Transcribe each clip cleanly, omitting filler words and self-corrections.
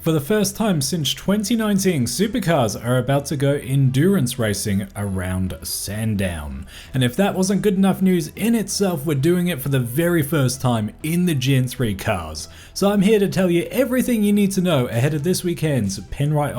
For the first time since 2019, Supercars are about to go endurance racing around Sandown. And if that wasn't good enough news in itself, we're doing it for the very first time in the Gen 3 cars. So I'm here to tell you everything you need to know ahead of this weekend's Penrite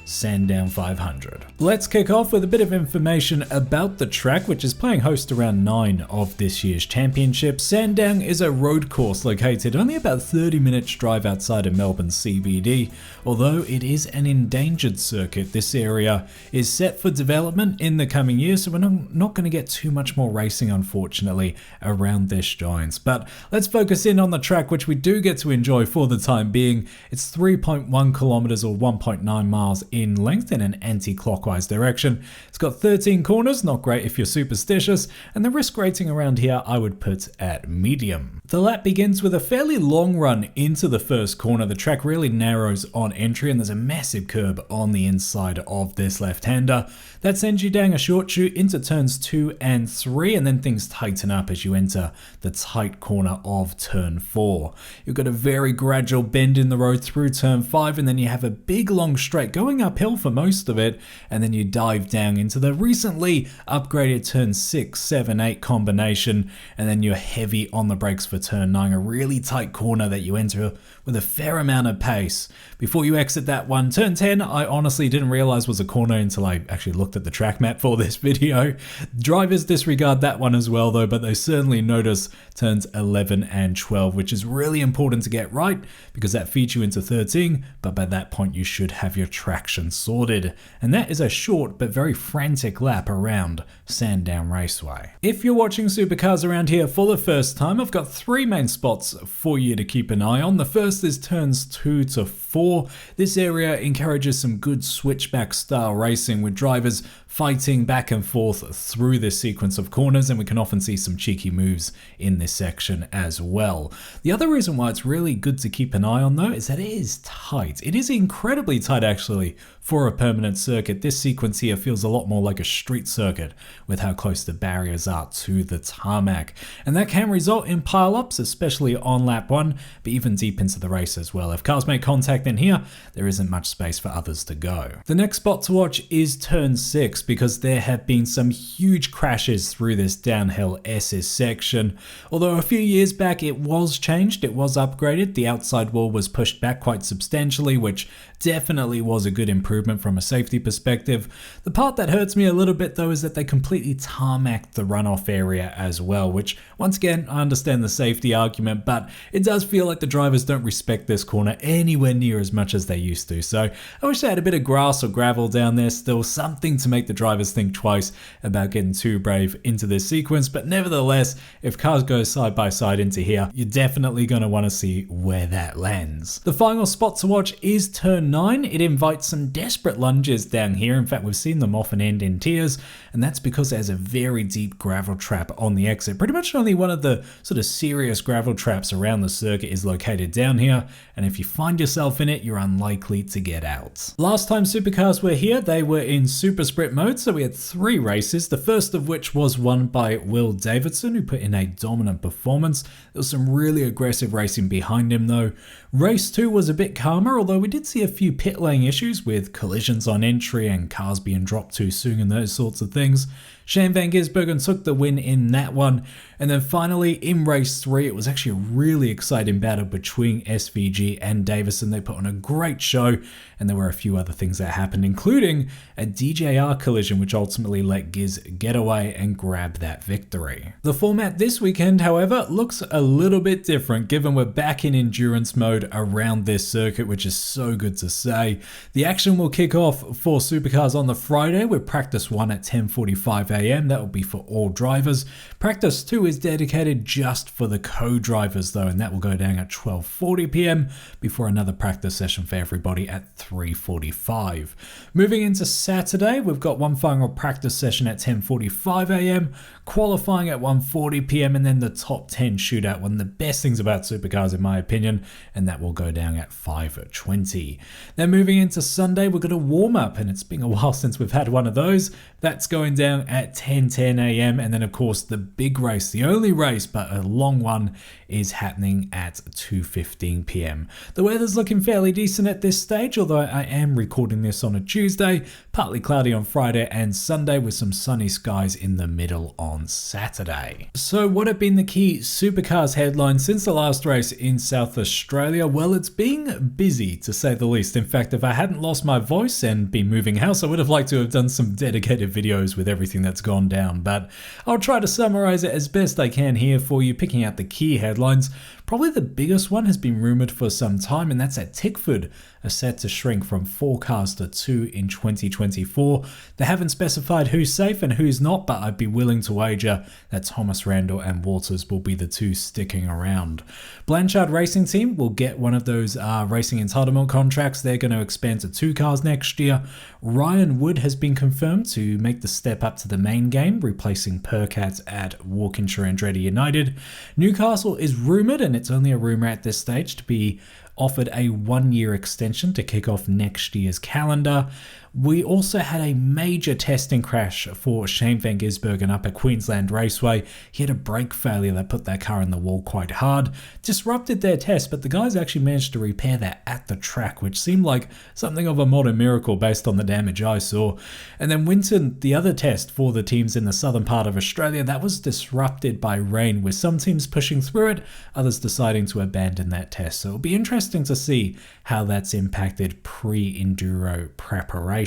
Sandown 500. Let's kick off with a bit of information about the track, which is playing host to round 9 of this year's championship. Sandown is a road course located only about 30 minutes drive outside of Melbourne CBD. Although it is an endangered circuit, this area is set for development in the coming years, so we're not going to get too much more racing, unfortunately, around this joint. But let's focus in on the track, which we do get to enjoy for the time being. It's 3.1 kilometers or 1.9 miles in length in an anti-clockwise direction. It's got 13 corners, not great if you're superstitious, and the risk rating around here I would put at medium. The lap begins with a fairly long run into the first corner. The track really narrows on entry and there's a massive curb on the inside of this left-hander. That sends you down a short chute into turns 2 and 3, and then things tighten up as you enter the tight corner of turn 4. You've got a very gradual bend in the road through turn 5, and then you have a big long straight going uphill for most of it, and then you dive down into the recently upgraded turn 6, 7, 8 combination, and then you're heavy on the brakes for turn 9, a really tight corner that you enter with a fair amount of pace. Before you exit that one, turn 10, I honestly didn't realize was a corner until I actually looked at the track map for this video. Drivers disregard that one as well though, but they certainly notice turns 11 and 12, which is really important to get right because that feeds you into 13, but by that point you should have your traction sorted. And that is a short but very frantic lap around Sandown Raceway. If you're watching Supercars around here for the first time, I've got 3 main spots for you to keep an eye on. The first is turns 2 to 4. This area encourages some good switchback style racing with drivers fighting back and forth through this sequence of corners, and we can often see some cheeky moves in this section as well. The other reason why it's really good to keep an eye on though is that it is tight. It is incredibly tight actually for a permanent circuit. This sequence here feels a lot more like a street circuit with how close the barriers are to the tarmac, and that can result in pile-ups, especially on lap 1, but even deep into the race as well. If cars make contact in here, there isn't much space for others to go. The next spot to watch is turn 6, because there have been some huge crashes through this downhill SS section. Although a few years back it was changed, it was upgraded, the outside wall was pushed back quite substantially, which definitely was a good improvement from a safety perspective. The part that hurts me a little bit though is that they completely tarmacked the runoff area as well, which once again, I understand the safety argument, but it does feel like the drivers don't respect this corner anywhere near as much as they used to. So I wish they had a bit of grass or gravel down there, still something to make the drivers think twice about getting too brave into this sequence. But nevertheless, if cars go side by side into here, you're definitely going to want to see where that lands. The final spot to watch is turn 9. It invites some desperate lunges down here. In fact, we've seen them often end in tears, and that's because there's a very deep gravel trap on the exit. Pretty much only one of the sort of serious gravel traps around the circuit is located down here, and if you find yourself in it, you're unlikely to get out. Last time Supercars were here, they were in super sprint mode, so we had 3 races, the first of which was won by Will Davidson, who put in a dominant performance. There was some really aggressive racing behind him though. Race 2 was a bit calmer, although we did see a few pit lane issues with collisions on entry and cars being dropped too soon and those sorts of things. Shane van Gisbergen took the win in that one. And then finally in race 3, it was actually a really exciting battle between SVG and Davison. They put on a great show, and there were a few other things that happened, including a DJR collision, which ultimately let Giz get away and grab that victory. The format this weekend, however, looks a little bit different, given we're back in endurance mode around this circuit, which is so good to say. The action will kick off for Supercars on the Friday with practice 1 at 10:45 a.m. That will be for all drivers. Practice 2 is dedicated just for the co-drivers though, and that will go down at 12:40 p.m. before another practice session for everybody at 3:45. Moving into Saturday, we've got one final practice session at 10:45 a.m, qualifying at 1:40 p.m, and then the top 10 shootout, one of the best things about Supercars in my opinion, and that will go down at 5:20. Then moving into Sunday, we've got a warm-up, and it's been a while since we've had one of those. That's going down at at 10:10 a.m. And then, of course, the big race, the only race, but a long one, is happening at 2:15 p.m. The weather's looking fairly decent at this stage, although I am recording this on a Tuesday, partly cloudy on Friday and Sunday with some sunny skies in the middle on Saturday. So what have been the key Supercars headlines since the last race in South Australia? Well, it's been busy to say the least. In fact, if I hadn't lost my voice and been moving house, I would have liked to have done some dedicated videos with everything that's gone down, but I'll try to summarize it as best I can here for you, picking out the key headlines. Probably the biggest one has been rumored for some time, and that's that Tickford are set to shrink from 4 cars to 2 in 2024. They haven't specified who's safe and who's not, but I'd be willing to wager that Thomas Randall and Waters will be the 2 sticking around. Blanchard Racing Team will get one of those racing entitlement contracts. They're going to expand to 2 cars next year. Ryan Wood has been confirmed to make the step up to the main game, replacing Percat at Walkinshaw Andretti United. Newcastle is rumoured, and it's only a rumour at this stage, to be offered a 1-year extension to kick off next year's calendar. We also had a major testing crash for Shane van Gisbergen up at Queensland Raceway. He had a brake failure that put that car in the wall quite hard, disrupted their test, but the guys actually managed to repair that at the track, which seemed like something of a modern miracle based on the damage I saw. And then Winton, the other test for the teams in the southern part of Australia, that was disrupted by rain, with some teams pushing through it, others deciding to abandon that test. So it'll be interesting to see how that's impacted pre-enduro preparation.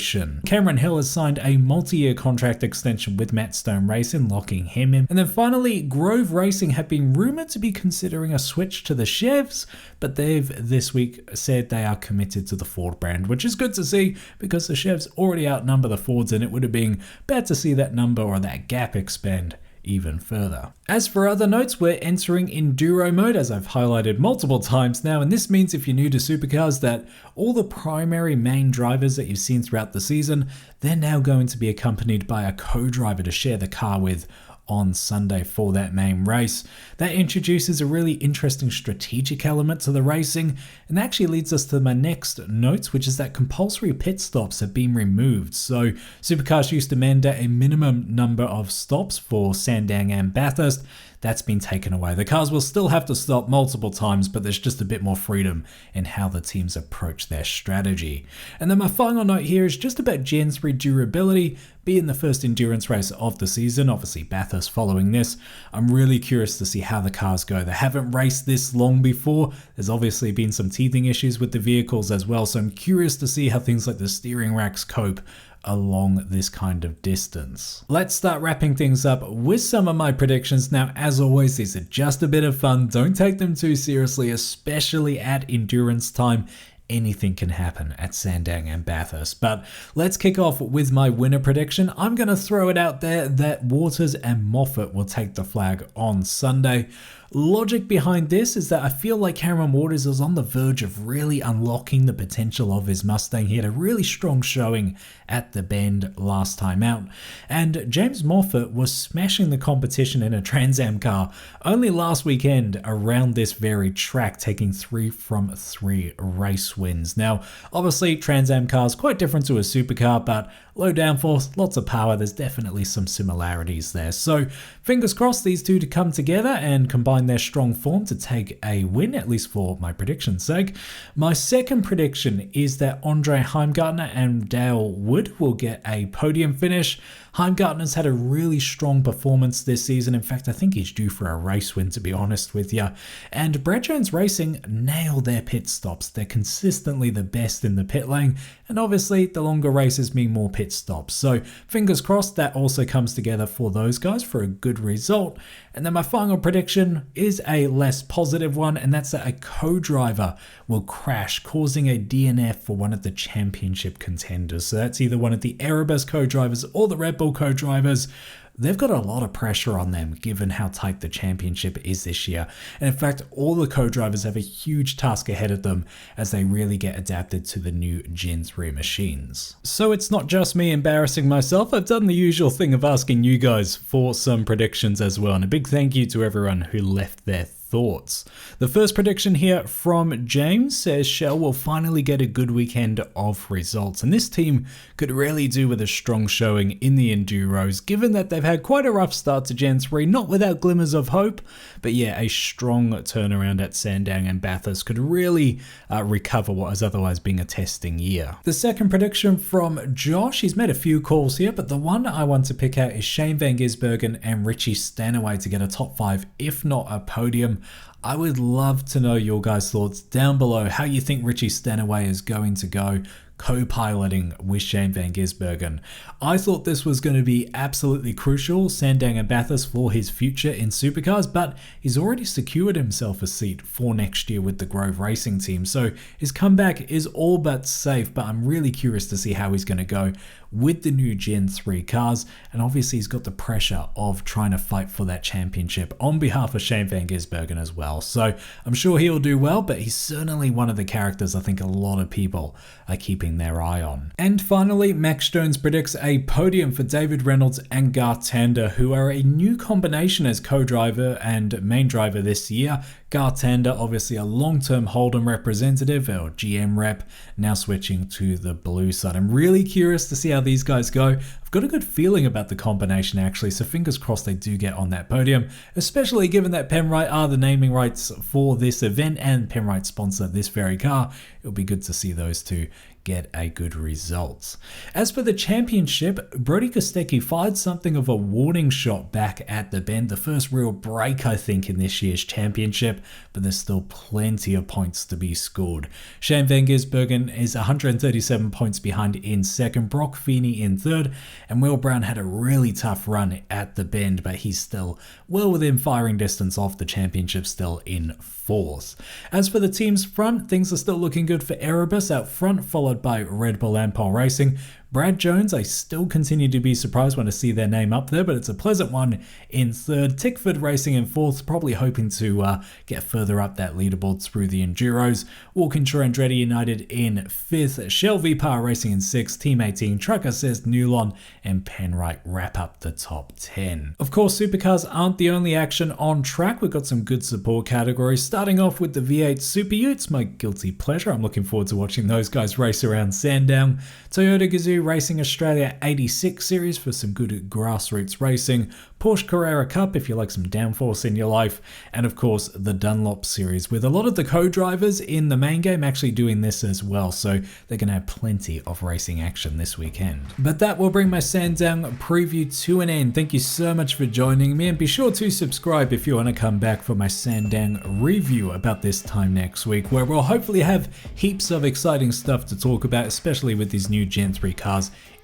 Cameron Hill has signed a multi-year contract extension with Matt Stone Racing, locking him in. And then finally, Grove Racing have been rumoured to be considering a switch to the Chevs, but they've this week said they are committed to the Ford brand, which is good to see because the Chevs already outnumber the Fords, and it would have been bad to see that number or that gap expand even further. As for other notes, we're entering enduro mode, as I've highlighted multiple times now, and this means, if you're new to Supercars, that all the primary main drivers that you've seen throughout the season, they're now going to be accompanied by a co-driver to share the car with on Sunday for that main race. That introduces a really interesting strategic element to the racing, and that actually leads us to my next note, which is that compulsory pit stops have been removed. So Supercars used to mandate a minimum number of stops for Sandown and Bathurst. That's been taken away. The cars will still have to stop multiple times, but there's just a bit more freedom in how the teams approach their strategy. And then my final note here is just about Gen3 durability, being the first endurance race of the season, obviously Bathurst following this. I'm really curious to see how the cars go. They haven't raced this long before. There's obviously been some teething issues with the vehicles as well, so I'm curious to see how things like the steering racks cope along this kind of distance. Let's start wrapping things up with some of my predictions. Now, as always, these are just a bit of fun. Don't take them too seriously, especially at endurance time. Anything can happen at Sandown and Bathurst. But let's kick off with my winner prediction. I'm going to throw it out there that Waters and Moffat will take the flag on Sunday. Logic behind this is that I feel like Cameron Waters is on the verge of really unlocking the potential of his Mustang. He had a really strong showing at the Bend last time out, and James Moffat was smashing the competition in a Trans Am car only last weekend around this very track, taking 3 from 3 race wins. Now, obviously Trans Am cars quite different to a supercar, but low downforce, lots of power. There's definitely some similarities there. So fingers crossed these two to come together and combine their strong form to take a win, at least for my prediction's sake. My second prediction is that Andre Heimgartner and Dale Wood will get a podium finish. Heimgartner's had a really strong performance this season. In fact, I think he's due for a race win, to be honest with you. And Brad Jones Racing nail their pit stops. They're consistently the best in the pit lane, and obviously the longer races mean more pit stops. So fingers crossed that also comes together for those guys for a good result. And then my final prediction is a less positive one, and that's that a co-driver will crash, causing a DNF for one of the championship contenders. So that's either one of the Erebus co-drivers or the Red Bull co-drivers. They've got a lot of pressure on them given how tight the championship is this year. And in fact, all the co-drivers have a huge task ahead of them as they really get adapted to the new Gen 3 machines. So it's not just me embarrassing myself. I've done the usual thing of asking you guys for some predictions as well. And a big thank you to everyone who left their thoughts. The first prediction here from James says Shell will finally get a good weekend of results, and this team could really do with a strong showing in the Enduros, given that they've had quite a rough start to Gen 3, not without glimmers of hope, but yeah, a strong turnaround at Sandown and Bathurst could really recover what has otherwise been a testing year. The second prediction from Josh, he's made a few calls here, but the one I want to pick out is Shane van Gisbergen and Richie Stanaway to get a top 5, if not a podium. I would love to know your guys' thoughts down below, how you think Richie Stanaway is going to go co-piloting with Shane van Gisbergen. I thought this was going to be absolutely crucial, Sandown and Bathurst, for his future in Supercars, but he's already secured himself a seat for next year with the Grove Racing team, so his comeback is all but safe, but I'm really curious to see how he's going to go with the new Gen 3 cars, and obviously he's got the pressure of trying to fight for that championship on behalf of Shane van Gisbergen as well, so I'm sure he'll do well, but he's certainly one of the characters I think a lot of people are keeping their eye on. And finally, Max Jones predicts a podium for David Reynolds and Garth Tander, who are a new combination as co-driver and main driver this year. Garth Tander, obviously a long-term Holden representative or GM rep, now switching to the blue side. I'm really curious to see how these guys go. I've got a good feeling about the combination actually, so fingers crossed they do get on that podium, especially given that Penrite are the naming rights for this event and Penrite sponsor this very car. It'll be good to see those two get a good result. As for the championship, Brody Kostecki fired something of a warning shot back at the bend, the first real break I think in this year's championship, but there's still plenty of points to be scored. Shane van Gisbergen is 137 points behind in second, Brock Feeney in third, and Will Brown had a really tough run at the bend, but he's still well within firing distance of the championship, still in fourth. As for the team's front, things are still looking good for Erebus out front, followed by Red Bull and Pole Racing. Brad Jones, I still continue to be surprised when I see their name up there, but it's a pleasant one in third. Tickford Racing in fourth, probably hoping to get further up that leaderboard through the Enduros. Walkinshaw Andretti United in fifth. Shell V-Power Racing in sixth. Team 18, Truck Assist, Newlon, and Penrite wrap up the top 10. Of course, Supercars aren't the only action on track. We've got some good support categories, starting off with the V8 Super Utes, my guilty pleasure. I'm looking forward to watching those guys race around Sandown. Toyota Gazoo Racing Australia 86 series for some good grassroots racing, Porsche Carrera Cup if you like some downforce in your life, and of course the Dunlop series with a lot of the co-drivers in the main game actually doing this as well, so they're going to have plenty of racing action this weekend. But that will bring my Sandown preview to an end. Thank you so much for joining me, and be sure to subscribe if you want to come back for my Sandown review about this time next week, where we'll hopefully have heaps of exciting stuff to talk about, especially with these new Gen 3 cars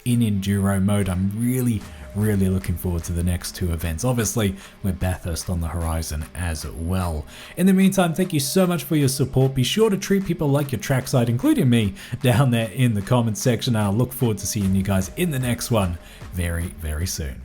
in Enduro mode. I'm really looking forward to the next two events, obviously with Bathurst on the horizon as well. In the meantime, thank you so much for your support. Be sure to treat people like your trackside, including me, down there in the comments section. I'll look forward to seeing you guys in the next one very soon.